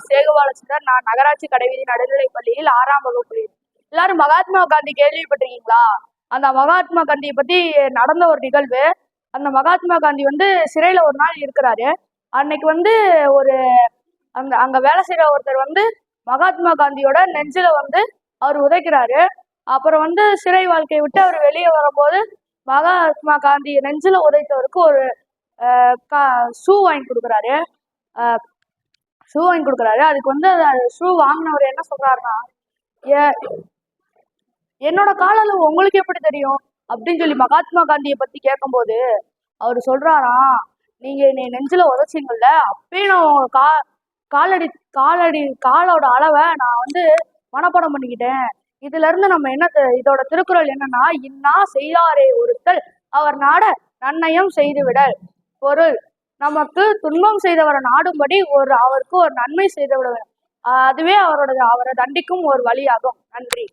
சேகுவாலச்சந்தர். நான் நகராட்சி கடைவீதி நடுநிலைப் பள்ளியில் 6ஆம் வகுப்பு. எல்லாரும் மகாத்மா காந்தி கேள்விப்பட்டிருக்கீங்களா? அந்த மகாத்மா காந்தியை பத்தி நடந்த ஒரு நிகழ்வு. அந்த மகாத்மா காந்தி சிறையில ஒரு நாள் இருக்கிறாரு. அன்னைக்கு ஒரு அங்க வேலை செய்யற ஒருத்தர் மகாத்மா காந்தியோட நெஞ்சில அவர் உதைக்கிறாரு. அப்புறம் சிறை வாழ்க்கையை விட்டு அவர் வெளியே வரும்போது மகாத்மா காந்தி நெஞ்சில உதைத்தவருக்கு ஒரு ஷூ வாங்கி கொடுக்குறாரு. அதுக்கு ஷூ வாங்கினவர் என்ன சொல்றாருன்னா, என்னோட காலம் உங்களுக்கு எப்படி தெரியும் அப்படின்னு சொல்லி மகாத்மா காந்தியை பத்தி கேட்கும்போது அவர் சொல்றாராம், நீங்க என்னை நெஞ்சில உதைச்சிங்கல்ல, அப்பயே நான் காலோட அளவை நான் மனப்பாடம் பண்ணிக்கிட்டேன். இதுல இருந்து நம்ம இதோட திருக்குறள் என்னன்னா, இன்னா செய்யாரே ஒருத்தல் அவர் நாட நன்னயம் செய்துவிடல். பொருள், நமக்கு துன்பம் செய்தவரை நாடும்படி அவருக்கு ஒரு நன்மை செய்து விட வேண்டும். அதுவே அவரை தண்டிக்கும் ஒரு வழியாகும். நன்றி.